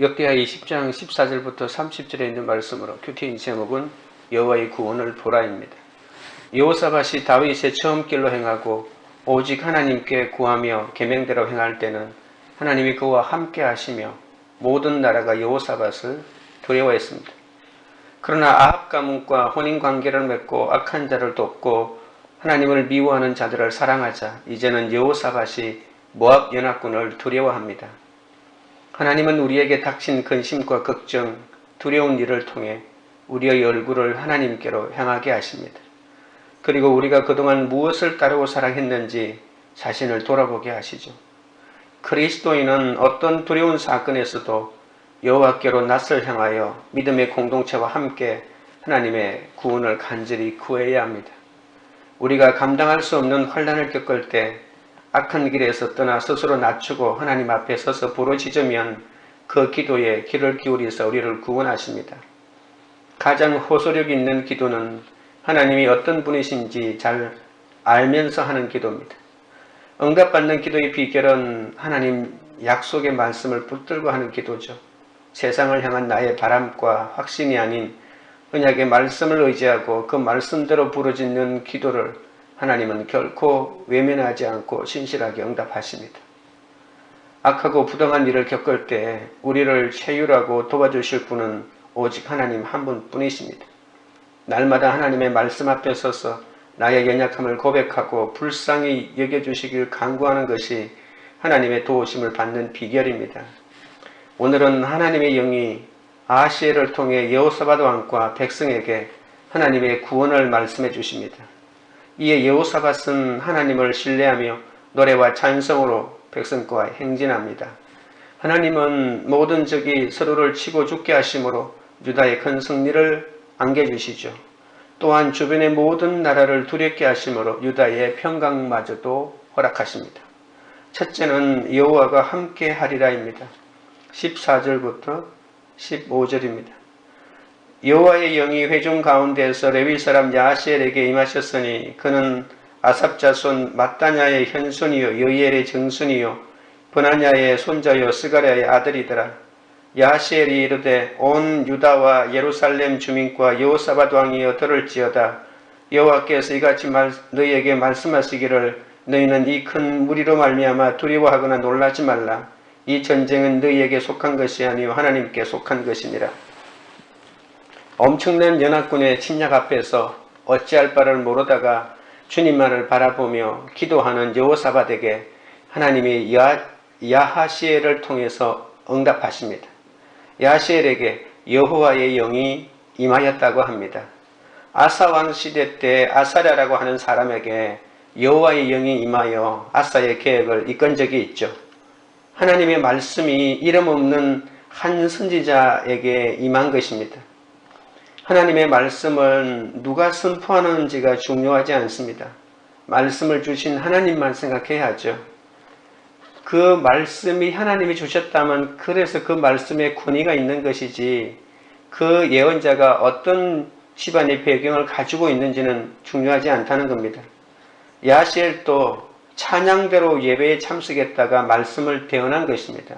역대하 20장 14절부터 30절에 있는 말씀으로 큐티인 제목은 여호와의 구원을 보라입니다. 여호사밧이 다윗의 처음 길로 행하고 오직 하나님께 구하며 계명대로 행할 때는 하나님이 그와 함께 하시며 모든 나라가 여호사밧을 두려워했습니다. 그러나 아합 가문과 혼인관계를 맺고 악한 자를 돕고 하나님을 미워하는 자들을 사랑하자 이제는 여호사밧이 모압 연합군을 두려워합니다. 하나님은 우리에게 닥친 근심과 걱정, 두려운 일을 통해 우리의 얼굴을 하나님께로 향하게 하십니다. 그리고 우리가 그동안 무엇을 따르고 살아했는지 자신을 돌아보게 하시죠. 그리스도인은 어떤 두려운 사건에서도 여호와께로 낯을 향하여 믿음의 공동체와 함께 하나님의 구원을 간절히 구해야 합니다. 우리가 감당할 수 없는 환난을 겪을 때 악한 길에서 떠나 스스로 낮추고 하나님 앞에 서서 부르짖으면 그 기도에 귀를 기울이서 우리를 구원하십니다. 가장 호소력 있는 기도는 하나님이 어떤 분이신지 잘 알면서 하는 기도입니다. 응답받는 기도의 비결은 하나님 약속의 말씀을 붙들고 하는 기도죠. 세상을 향한 나의 바람과 확신이 아닌 언약의 말씀을 의지하고 그 말씀대로 부르짖는 기도를 하나님은 결코 외면하지 않고 신실하게 응답하십니다. 악하고 부당한 일을 겪을 때 우리를 체휼하고 도와주실 분은 오직 하나님 한 분뿐이십니다. 날마다 하나님의 말씀 앞에 서서 나의 연약함을 고백하고 불쌍히 여겨주시길 간구하는 것이 하나님의 도우심을 받는 비결입니다. 오늘은 하나님의 영이 아하시엘을 통해 여호사밧 왕과 백성에게 하나님의 구원을 말씀해 주십니다. 이에 여호사밧은 하나님을 신뢰하며 노래와 찬송으로 백성과 행진합니다. 하나님은 모든 적이 서로를 치고 죽게 하심으로 유다의 큰 승리를 안겨주시죠. 또한 주변의 모든 나라를 두렵게 하심으로 유다의 평강마저도 허락하십니다. 첫째는 여호와가 함께 하리라입니다. 14절부터 15절입니다. 여호와의 영이 회중 가운데에서 레위 사람 야하시엘에게 임하셨으니 그는 아삽 자손 마따냐의 현손이요 여이엘의 정손이요 브나냐의 손자요 스가랴의 아들이더라. 야하시엘이 이르되 온 유다와 예루살렘 주민과 여호사밧 왕이여 들을지어다. 여호와께서 이같이 너희에게 말씀하시기를 너희는 이 큰 무리로 말미암아 두려워하거나 놀라지 말라. 이 전쟁은 너희에게 속한 것이 아니요 하나님께 속한 것이니라. 엄청난 연합군의 침략 앞에서 어찌할 바를 모르다가 주님만을 바라보며 기도하는 여호사밧에게 하나님이 야하시엘을 통해서 응답하십니다. 야하시엘에게 여호와의 영이 임하였다고 합니다. 아사 왕 시대 때 아사랴라고 하는 사람에게 여호와의 영이 임하여 아사의 계획을 이끈 적이 있죠. 하나님의 말씀이 이름 없는 한 선지자에게 임한 것입니다. 하나님의 말씀은 누가 선포하는지가 중요하지 않습니다. 말씀을 주신 하나님만 생각해야 하죠. 그 말씀이 하나님이 주셨다면 그래서 그 말씀에 권위가 있는 것이지 그 예언자가 어떤 집안의 배경을 가지고 있는지는 중요하지 않다는 겁니다. 야하시엘도 찬양대로 예배에 참석했다가 말씀을 대언한 것입니다.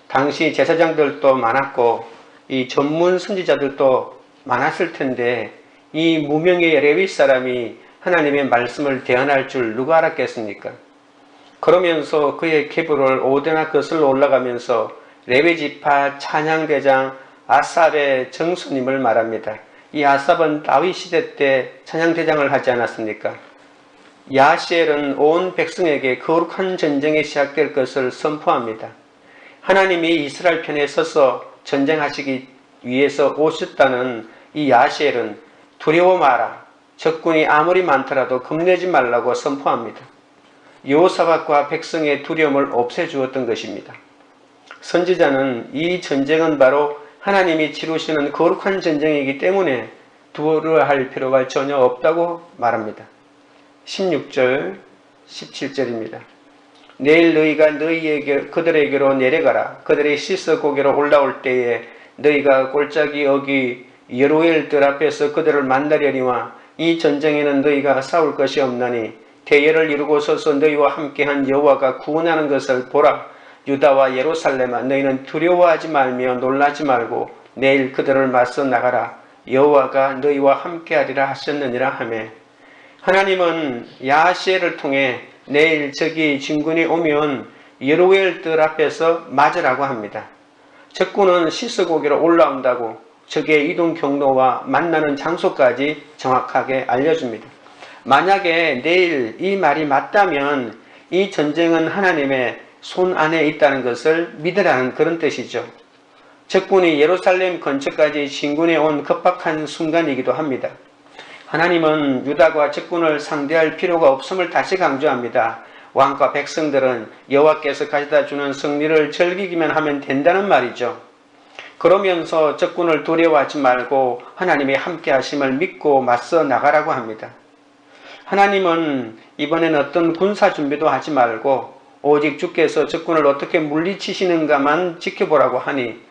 당시 제사장들도 많았고 이 전문 선지자들도 많았을 텐데 이 무명의 레위 사람이 하나님의 말씀을 대언할 줄 누가 알았겠습니까? 그러면서 그의 계보를 오대나 거슬러 올라가면서 레위 지파 찬양대장 아삽의 정수님을 말합니다. 이 아삽은 다윗 시대 때 찬양대장을 하지 않았습니까? 야하시엘은 온 백성에게 거룩한 전쟁이 시작될 것을 선포합니다. 하나님이 이스라엘 편에 서서 전쟁하시기 위해서 오셨다는 이 야하시엘은 두려워 마라. 적군이 아무리 많더라도 겁내지 말라고 선포합니다. 여호사밧과 백성의 두려움을 없애주었던 것입니다. 선지자는 이 전쟁은 바로 하나님이 치르시는 거룩한 전쟁이기 때문에 두려워할 필요가 전혀 없다고 말합니다. 16절, 17절입니다. 내일 너희가 그들에게로 내려가라. 그들이 씻어 고개로 올라올 때에 너희가 골짜기 어귀 여로엘들 앞에서 그들을 만나려니와 이 전쟁에는 너희가 싸울 것이 없나니 대열을 이루고 서서 너희와 함께한 여호와가 구원하는 것을 보라. 유다와 예루살렘아 너희는 두려워하지 말며 놀라지 말고 내일 그들을 맞서 나가라. 여호와가 너희와 함께하리라 하셨느니라 하매, 하나님은 야하시엘을 통해 내일 저기 진군이 오면 여로웨엘 뜰 앞에서 맞으라고 합니다. 적군은 시스고기로 올라온다고 적의 이동 경로와 만나는 장소까지 정확하게 알려줍니다. 만약에 내일 이 말이 맞다면 이 전쟁은 하나님의 손 안에 있다는 것을 믿으라는 그런 뜻이죠. 적군이 예루살렘 근처까지 진군해 온 급박한 순간이기도 합니다. 하나님은 유다가 적군을 상대할 필요가 없음을 다시 강조합니다. 왕과 백성들은 여호와께서 가져다 주는 승리를 즐기기만 하면 된다는 말이죠. 그러면서 적군을 두려워하지 말고 하나님의 함께 하심을 믿고 맞서 나가라고 합니다. 하나님은 이번엔 어떤 군사 준비도 하지 말고 오직 주께서 적군을 어떻게 물리치시는가만 지켜보라고 하니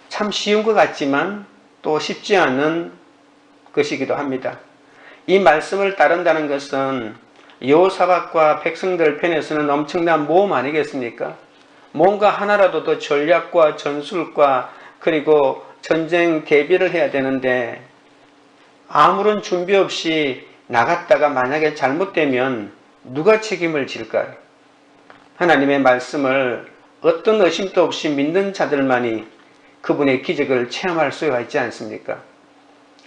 참 쉬운 것 같지만 또 쉽지 않은 것이기도 합니다. 이 말씀을 따른다는 것은 여호사밧과 백성들 편에서는 엄청난 모험 아니겠습니까? 뭔가 하나라도 더 전략과 전술과 그리고 전쟁 대비를 해야 되는데 아무런 준비 없이 나갔다가 만약에 잘못되면 누가 책임을 질까요? 하나님의 말씀을 어떤 의심도 없이 믿는 자들만이 그분의 기적을 체험할 수가 있지 않습니까?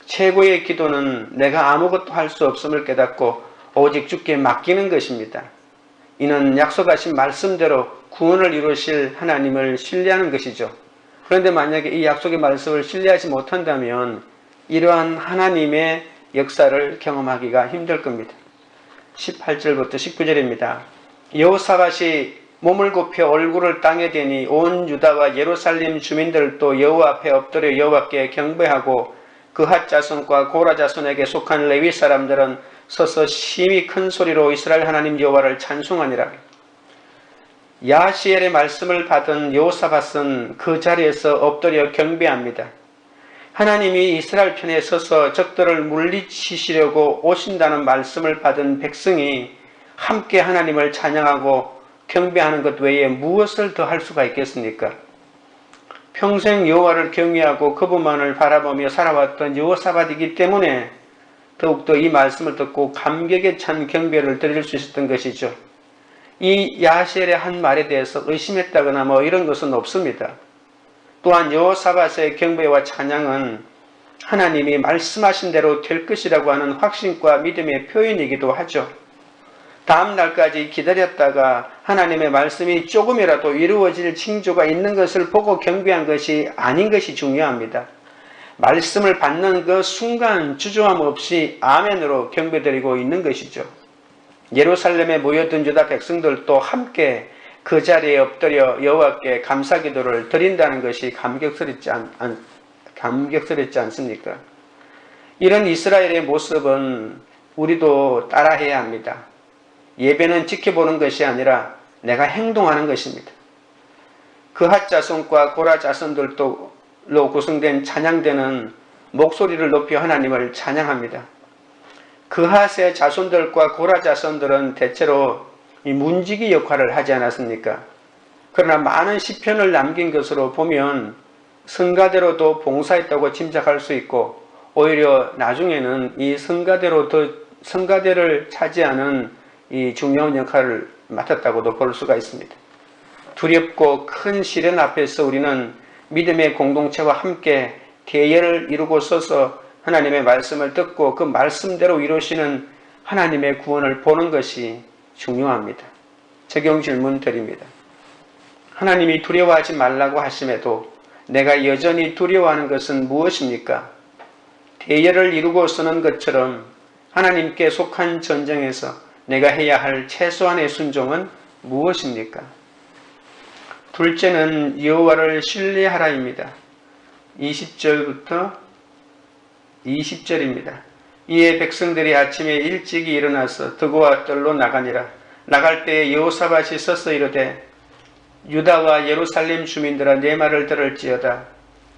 최고의 기도는 내가 아무것도 할 수 없음을 깨닫고 오직 주께 맡기는 것입니다. 이는 약속하신 말씀대로 구원을 이루실 하나님을 신뢰하는 것이죠. 그런데 만약에 이 약속의 말씀을 신뢰하지 못한다면 이러한 하나님의 역사를 경험하기가 힘들 겁니다. 18절부터 19절입니다. 여호사밧이 몸을 굽혀 얼굴을 땅에 대니 온 유다와 예루살렘 주민들도 여호와 앞에 엎드려 여호와께 경배하고 그핫 자손과 고라 자손에게 속한 레위 사람들은 서서 심히 큰 소리로 이스라엘 하나님 여호와를 찬송하니라. 야하시엘의 말씀을 받은 여호사밧은 그 자리에서 엎드려 경배합니다. 하나님이 이스라엘 편에 서서 적들을 물리치시려고 오신다는 말씀을 받은 백성이 함께 하나님을 찬양하고 경배하는 것 외에 무엇을 더 할 수가 있겠습니까? 평생 여호와를 경외하고 그분만을 바라보며 살아왔던 여호사밧이기 때문에 더욱더 이 말씀을 듣고 감격에 찬 경배를 드릴 수 있었던 것이죠. 이 야하시엘의 한 말에 대해서 의심했다거나 이런 것은 없습니다. 또한 여호사밧의 경배와 찬양은 하나님이 말씀하신 대로 될 것이라고 하는 확신과 믿음의 표현이기도 하죠. 다음 날까지 기다렸다가 하나님의 말씀이 조금이라도 이루어질 징조가 있는 것을 보고 경배한 것이 아닌 것이 중요합니다. 말씀을 받는 그 순간 주저함 없이 아멘으로 경배드리고 있는 것이죠. 예루살렘에 모여든 유다 백성들도 함께 그 자리에 엎드려 여호와께 감사기도를 드린다는 것이 감격스럽지 않습니까? 이런 이스라엘의 모습은 우리도 따라해야 합니다. 예배는 지켜보는 것이 아니라 내가 행동하는 것입니다. 그핫 자손과 고라 자손들로 구성된 찬양대는 목소리를 높여 하나님을 찬양합니다. 그핫의 자손들과 고라 자손들은 대체로 이 문지기 역할을 하지 않았습니까? 그러나 많은 시편을 남긴 것으로 보면 성가대로도 봉사했다고 짐작할 수 있고 오히려 나중에는 이 성가대를 차지하는 이 중요한 역할을 맡았다고도 볼 수가 있습니다. 두렵고 큰 시련 앞에서 우리는 믿음의 공동체와 함께 대열을 이루고 서서 하나님의 말씀을 듣고 그 말씀대로 이루시는 하나님의 구원을 보는 것이 중요합니다. 적용 질문 드립니다. 하나님이 두려워하지 말라고 하심에도 내가 여전히 두려워하는 것은 무엇입니까? 대열을 이루고 서는 것처럼 하나님께 속한 전쟁에서 내가 해야 할 최소한의 순종은 무엇입니까? 둘째는 여호와를 신뢰하라입니다. 20절부터 20절입니다. 이에 백성들이 아침에 일찍이 일어나서 드고와 뜰로 나가니라. 나갈 때에 여호사밧이 서서 이르되 유다와 예루살렘 주민들아 내 말을 들을지어다.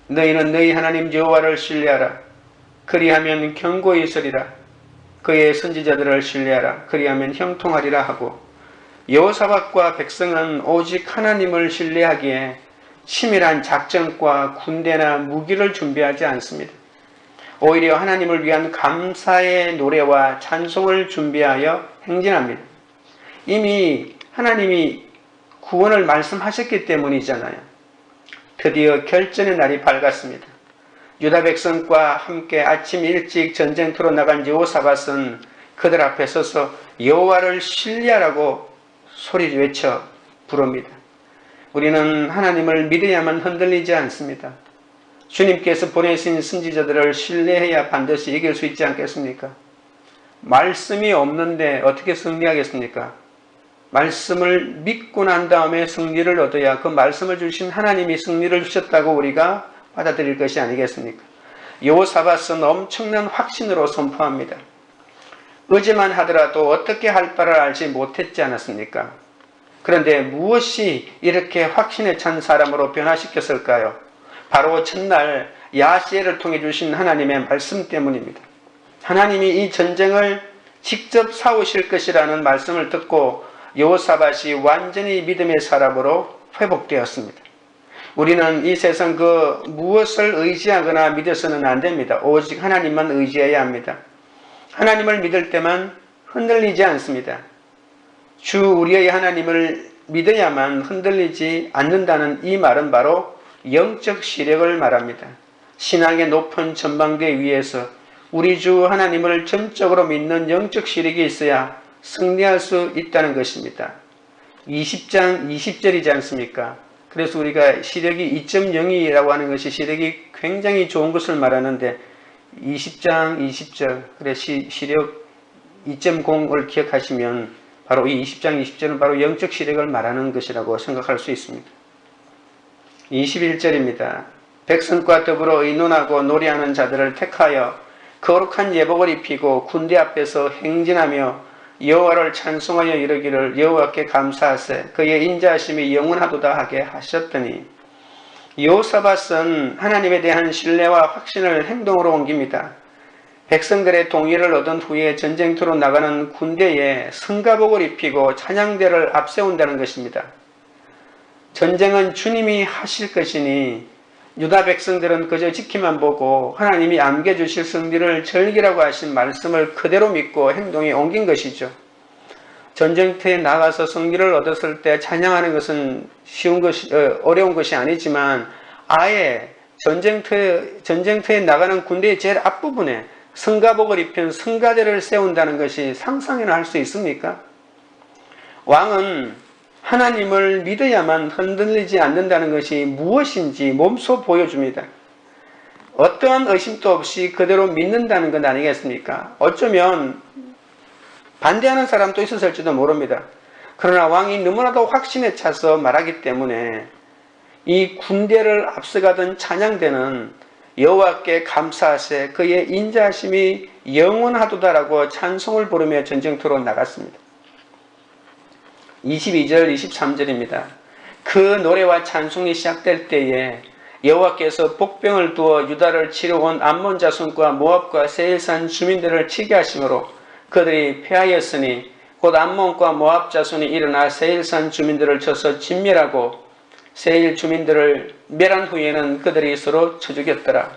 너희는 너희 하나님 여호와를 신뢰하라. 그리하면 견고히 서리라. 그의 선지자들을 신뢰하라. 그리하면 형통하리라 하고 여호사밧과 백성은 오직 하나님을 신뢰하기에 치밀한 작전과 군대나 무기를 준비하지 않습니다. 오히려 하나님을 위한 감사의 노래와 찬송을 준비하여 행진합니다. 이미 하나님이 구원을 말씀하셨기 때문이잖아요. 드디어 결전의 날이 밝았습니다. 유다 백성과 함께 아침 일찍 전쟁터로 나간 여호사밧은 그들 앞에 서서 여호와를 신뢰하라고 소리 외쳐 부릅니다. 우리는 하나님을 믿어야만 흔들리지 않습니다. 주님께서 보내신 선지자들을 신뢰해야 반드시 이길 수 있지 않겠습니까? 말씀이 없는데 어떻게 승리하겠습니까? 말씀을 믿고 난 다음에 승리를 얻어야 그 말씀을 주신 하나님이 승리를 주셨다고 우리가 받아들일 것이 아니겠습니까? 여호사밧은 엄청난 확신으로 선포합니다. 의지만 하더라도 어떻게 할 바를 알지 못했지 않았습니까? 그런데 무엇이 이렇게 확신에 찬 사람으로 변화시켰을까요? 바로 첫날 야시엘을 통해 주신 하나님의 말씀 때문입니다. 하나님이 이 전쟁을 직접 싸우실 것이라는 말씀을 듣고 여호사밧이 완전히 믿음의 사람으로 회복되었습니다. 우리는 이 세상 그 무엇을 의지하거나 믿어서는 안 됩니다. 오직 하나님만 의지해야 합니다. 하나님을 믿을 때만 흔들리지 않습니다. 주 우리의 하나님을 믿어야만 흔들리지 않는다는 이 말은 바로 영적 시력을 말합니다. 신앙의 높은 전망대 위에서 우리 주 하나님을 전적으로 믿는 영적 시력이 있어야 승리할 수 있다는 것입니다. 20장 20절이지 않습니까? 그래서 우리가 시력이 2.0이라고 하는 것이 시력이 굉장히 좋은 것을 말하는데 20장 20절 그래 시력 2.0을 기억하시면 바로 이 20장 20절은 바로 영적 시력을 말하는 것이라고 생각할 수 있습니다. 21절입니다. 백성과 더불어 의논하고 노래하는 자들을 택하여 거룩한 예복을 입히고 군대 앞에서 행진하며 여호와를 찬송하여 이르기를 여호와께 감사하세 그의 인자하심이 영원하도다 하게 하셨더니 여호사밧은 하나님에 대한 신뢰와 확신을 행동으로 옮깁니다. 백성들의 동의를 얻은 후에 전쟁터로 나가는 군대에 성가복을 입히고 찬양대를 앞세운다는 것입니다. 전쟁은 주님이 하실 것이니 유다 백성들은 그저 지키만 보고 하나님이 안겨주실 승리를 절기라고 하신 말씀을 그대로 믿고 행동에 옮긴 것이죠. 전쟁터에 나가서 승리를 얻었을 때 찬양하는 것은 어려운 것이 아니지만 아예 전쟁터에 나가는 군대의 제일 앞부분에 성가복을 입힌 성가대를 세운다는 것이 상상이나 할 수 있습니까? 왕은 하나님을 믿어야만 흔들리지 않는다는 것이 무엇인지 몸소 보여줍니다. 어떠한 의심도 없이 그대로 믿는다는 것 아니겠습니까? 어쩌면 반대하는 사람도 있었을지도 모릅니다. 그러나 왕이 너무나도 확신에 차서 말하기 때문에 이 군대를 앞서가던 찬양대는 여호와께 감사하세 그의 인자하심이 영원하도다라고 찬송을 부르며 전쟁터로 나갔습니다. 22절 23절입니다. 그 노래와 찬송이 시작될 때에 여호와께서 복병을 두어 유다를 치러 온 암몬 자손과 모압과 세일산 주민들을 치게 하심으로 그들이 패하였으니 곧 암몬과 모압 자손이 일어나 세일산 주민들을 쳐서 진멸하고 세일 주민들을 멸한 후에는 그들이 서로 쳐 죽였더라.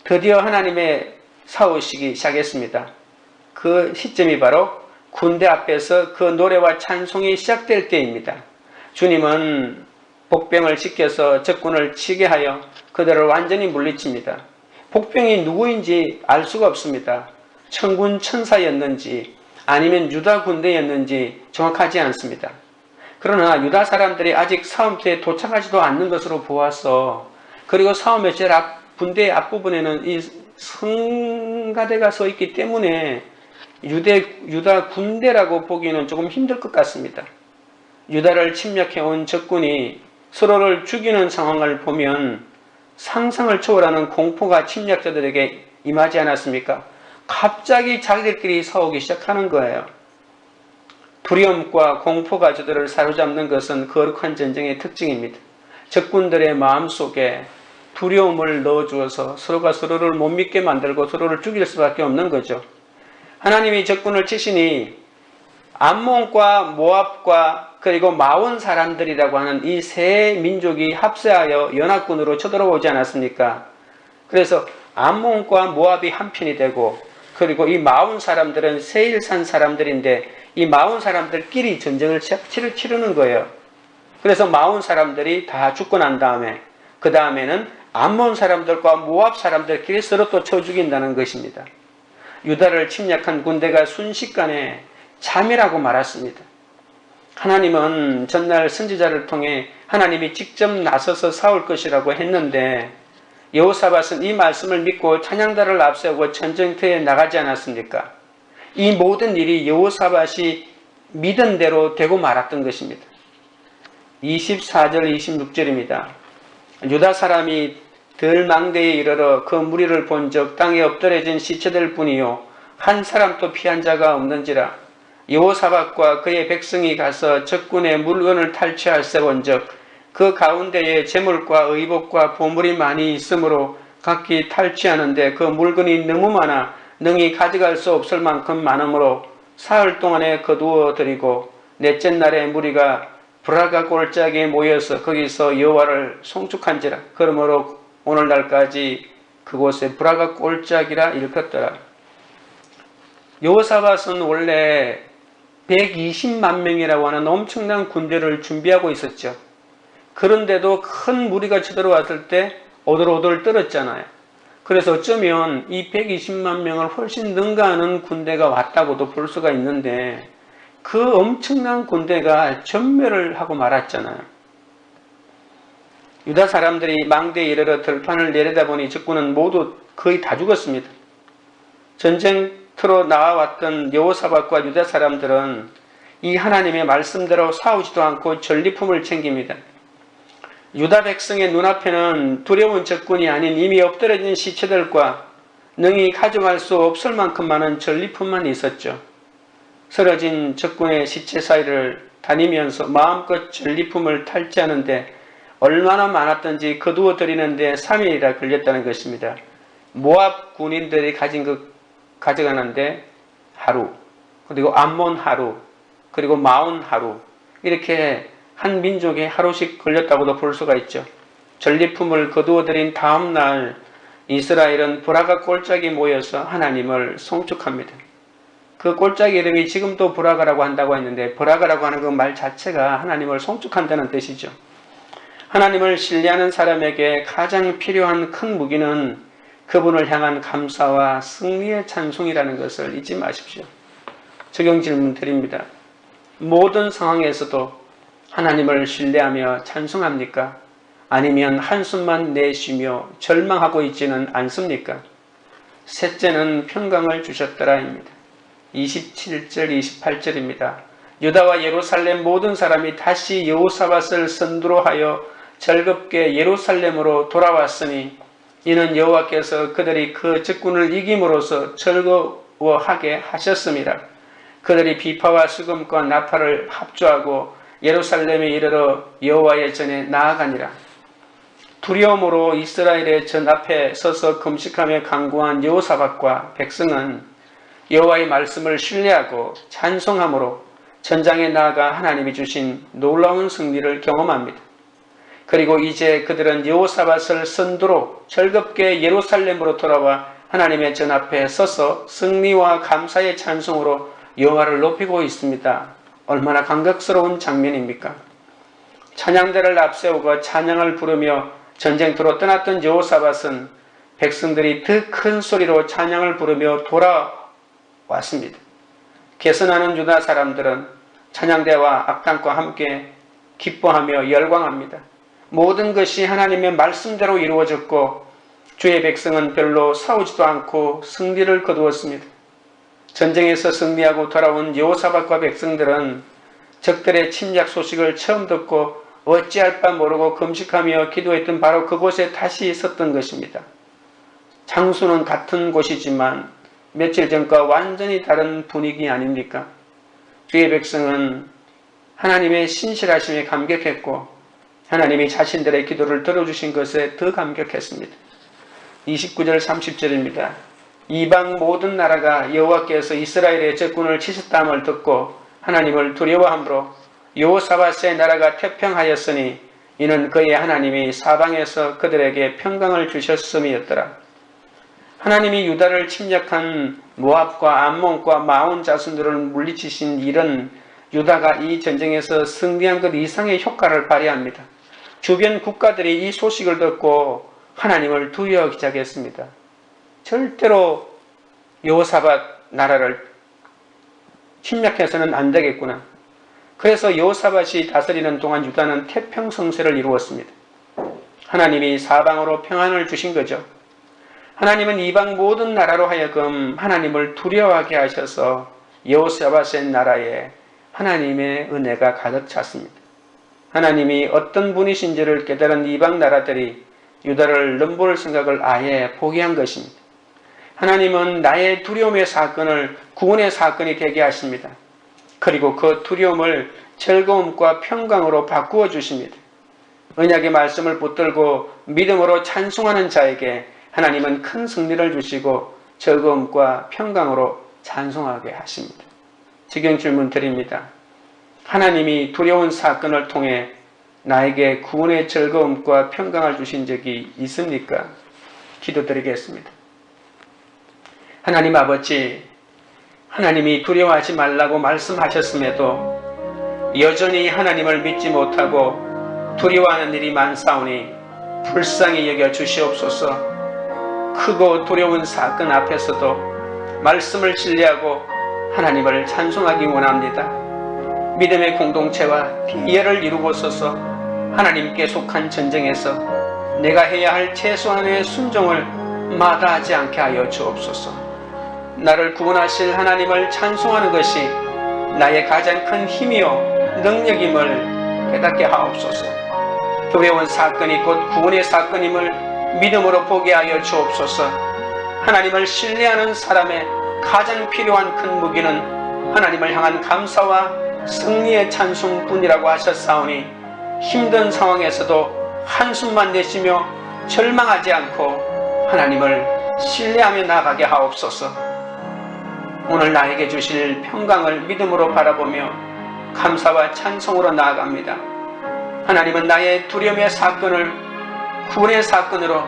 드디어 하나님의 싸우시기 시작했습니다. 그 시점이 바로 군대 앞에서 그 노래와 찬송이 시작될 때입니다. 주님은 복병을 지켜서 적군을 치게 하여 그들을 완전히 물리칩니다. 복병이 누구인지 알 수가 없습니다. 천군 천사였는지 아니면 유다 군대였는지 정확하지 않습니다. 그러나 유다 사람들이 아직 싸움터에 도착하지도 않는 것으로 보아서 그리고 싸움의 제일 군대의 앞부분에는 이 성가대가 서 있기 때문에 유다 군대라고 보기는 조금 힘들 것 같습니다. 유다를 침략해온 적군이 서로를 죽이는 상황을 보면 상상을 초월하는 공포가 침략자들에게 임하지 않았습니까? 갑자기 자기들끼리 싸우기 시작하는 거예요. 두려움과 공포가 저들을 사로잡는 것은 거룩한 전쟁의 특징입니다. 적군들의 마음속에 두려움을 넣어주어서 서로가 서로를 못 믿게 만들고 서로를 죽일 수밖에 없는 거죠. 하나님이 적군을 치시니 암몬과 모압과 그리고 마온 사람들이라고 하는 이 세 민족이 합세하여 연합군으로 쳐들어오지 않았습니까? 그래서 암몬과 모압이 한편이 되고, 그리고 이 마온 사람들은 세일산 사람들인데 이 마온 사람들끼리 전쟁을 치르는 거예요. 그래서 마온 사람들이 다 죽고 난 다음에 그 다음에는 암몬 사람들과 모압 사람들끼리 서로 또 쳐 죽인다는 것입니다. 유다를 침략한 군대가 순식간에 참이라고 말았습니다. 하나님은 전날 선지자를 통해 하나님이 직접 나서서 싸울 것이라고 했는데 여호사밧은 이 말씀을 믿고 찬양단을 앞세우고 전쟁터에 나가지 않았습니까? 이 모든 일이 여호사밧이 믿은 대로 되고 말았던 것입니다. 24절 26절입니다. 유다 사람이 들망대에 이르러 그 무리를 본즉 땅에 엎드려진 시체들 뿐이요 한 사람도 피한 자가 없는지라. 여호사밧과 그의 백성이 가서 적군의 물건을 탈취할세 본즉 그 가운데에 재물과 의복과 보물이 많이 있으므로 각기 탈취하는데 그 물건이 너무 많아 능히 가져갈 수 없을 만큼 많으므로 사흘 동안에 거두어 드리고 넷째 날에 무리가 브라가 골짜기에 모여서 거기서 여호와를 송축한지라. 그러므로 오늘날까지 그곳에 브라가 골짜기라 일컫더라. 여호사밧은 원래 120만 명이라고 하는 엄청난 군대를 준비하고 있었죠. 그런데도 큰 무리가 쳐들어왔을 때 오들오들 떨었잖아요. 그래서 어쩌면 이 120만 명을 훨씬 능가하는 군대가 왔다고도 볼 수가 있는데 그 엄청난 군대가 전멸을 하고 말았잖아요. 유다 사람들이 망대에 이르러 들판을 내려다보니 적군은 모두 거의 다 죽었습니다. 전쟁터로 나와왔던 여호사밧과 유다 사람들은 이 하나님의 말씀대로 싸우지도 않고 전리품을 챙깁니다. 유다 백성의 눈앞에는 두려운 적군이 아닌 이미 엎드려진 시체들과 능히 가져갈 수 없을 만큼 많은 전리품만 있었죠. 쓰러진 적군의 시체 사이를 다니면서 마음껏 전리품을 탈취하는데 얼마나 많았던지 거두어 드리는데 3일이나 걸렸다는 것입니다. 모압 군인들이 가진 것 가져가는데 하루, 그리고 암몬 하루, 그리고 마온 하루, 이렇게 한 민족에 하루씩 걸렸다고도 볼 수가 있죠. 전리품을 거두어 드린 다음 날 이스라엘은 브라가 골짜기에 모여서 하나님을 송축합니다. 그 골짜기 이름이 지금도 브라가라고 한다고 했는데 브라가라고 하는 그 말 자체가 하나님을 송축한다는 뜻이죠. 하나님을 신뢰하는 사람에게 가장 필요한 큰 무기는 그분을 향한 감사와 승리의 찬송이라는 것을 잊지 마십시오. 적용 질문 드립니다. 모든 상황에서도 하나님을 신뢰하며 찬송합니까? 아니면 한숨만 내쉬며 절망하고 있지는 않습니까? 셋째는 평강을 주셨더라입니다. 27절 28절입니다. 유다와 예루살렘 모든 사람이 다시 여호사밧을 선두로 하여 즐겁게 예루살렘으로 돌아왔으니 이는 여호와께서 그들이 그 적군을 이김으로써 즐거워하게 하셨습니다. 그들이 비파와 수금과 나팔을 합주하고 예루살렘에 이르러 여호와의 전에 나아가니라. 두려움으로 이스라엘의 전 앞에 서서 금식하며 간구한 여호사밧과 백성은 여호와의 말씀을 신뢰하고 찬송함으로 전장에 나아가 하나님이 주신 놀라운 승리를 경험합니다. 그리고 이제 그들은 여호사밧을 선두로 즐겁게 예루살렘으로 돌아와 하나님의 전 앞에 서서 승리와 감사의 찬송으로 여호와를 높이고 있습니다. 얼마나 감격스러운 장면입니까? 찬양대를 앞세우고 찬양을 부르며 전쟁터로 떠났던 여호사밧은 백성들이 더 큰 소리로 찬양을 부르며 돌아왔습니다. 개선하는 유다 사람들은 찬양대와 악단과 함께 기뻐하며 열광합니다. 모든 것이 하나님의 말씀대로 이루어졌고 주의 백성은 별로 싸우지도 않고 승리를 거두었습니다. 전쟁에서 승리하고 돌아온 여호사밧과 백성들은 적들의 침략 소식을 처음 듣고 어찌할 바 모르고 금식하며 기도했던 바로 그곳에 다시 있었던 것입니다. 장소는 같은 곳이지만 며칠 전과 완전히 다른 분위기 아닙니까? 주의 백성은 하나님의 신실하심에 감격했고 하나님이 자신들의 기도를 들어주신 것에 더 감격했습니다. 29절 30절입니다. 이방 모든 나라가 여호와께서 이스라엘의 적군을 치셨다함을 듣고 하나님을 두려워함으로 여호사밧의 나라가 태평하였으니 이는 그의 하나님이 사방에서 그들에게 평강을 주셨음이었더라. 하나님이 유다를 침략한 모압과 암몬과 마온 자손들을 물리치신 일은 유다가 이 전쟁에서 승리한 것 이상의 효과를 발휘합니다. 주변 국가들이 이 소식을 듣고 하나님을 두려워하기 시작했습니다. 절대로 여호사밧 나라를 침략해서는 안 되겠구나. 그래서 여호사밧이 다스리는 동안 유다는 태평성세를 이루었습니다. 하나님이 사방으로 평안을 주신 거죠. 하나님은 이방 모든 나라로 하여금 하나님을 두려워하게 하셔서 여호사밧의 나라에 하나님의 은혜가 가득 찼습니다. 하나님이 어떤 분이신지를 깨달은 이방 나라들이 유다를 넘볼 생각을 아예 포기한 것입니다. 하나님은 나의 두려움의 사건을 구원의 사건이 되게 하십니다. 그리고 그 두려움을 즐거움과 평강으로 바꾸어 주십니다. 언약의 말씀을 붙들고 믿음으로 찬송하는 자에게 하나님은 큰 승리를 주시고 즐거움과 평강으로 찬송하게 하십니다. 지금 질문 드립니다. 하나님이 두려운 사건을 통해 나에게 구원의 즐거움과 평강을 주신 적이 있습니까? 기도드리겠습니다. 하나님 아버지, 하나님이 두려워하지 말라고 말씀하셨음에도 여전히 하나님을 믿지 못하고 두려워하는 일이 많사오니 불쌍히 여겨 주시옵소서. 크고 두려운 사건 앞에서도 말씀을 신뢰하고 하나님을 찬송하기 원합니다. 믿음의 공동체와 대의를 이루고서서 하나님께 속한 전쟁에서 내가 해야 할 최소한의 순종을 마다하지 않게 하여 주옵소서. 나를 구원하실 하나님을 찬송하는 것이 나의 가장 큰 힘이요 능력임을 깨닫게 하옵소서. 두려운 사건이 곧 구원의 사건임을 믿음으로 보게 하여 주옵소서. 하나님을 신뢰하는 사람의 가장 필요한 큰 무기는 하나님을 향한 감사와 승리의 찬송뿐이라고 하셨사오니 힘든 상황에서도 한숨만 내쉬며 절망하지 않고 하나님을 신뢰하며 나아가게 하옵소서. 오늘 나에게 주실 평강을 믿음으로 바라보며 감사와 찬송으로 나아갑니다. 하나님은 나의 두려움의 사건을 구원의 사건으로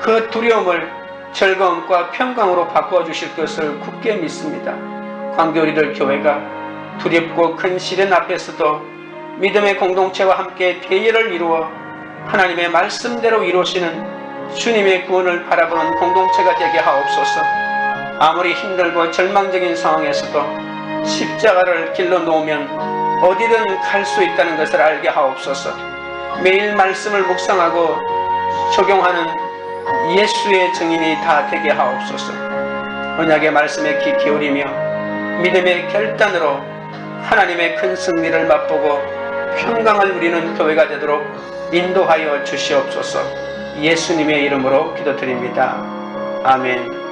그 두려움을 즐거움과 평강으로 바꾸어 주실 것을 굳게 믿습니다. 광교리들 교회가 두렵고 큰 시련 앞에서도 믿음의 공동체와 함께 대의를 이루어 하나님의 말씀대로 이루시는 주님의 구원을 바라보는 공동체가 되게 하옵소서. 아무리 힘들고 절망적인 상황에서도 십자가를 길러 놓으면 어디든 갈 수 있다는 것을 알게 하옵소서. 매일 말씀을 묵상하고 적용하는 예수의 증인이 다 되게 하옵소서. 언약의 말씀에 귀 기울이며 믿음의 결단으로 하나님의 큰 승리를 맛보고 평강을 누리는 교회가 되도록 인도하여 주시옵소서. 예수님의 이름으로 기도드립니다. 아멘.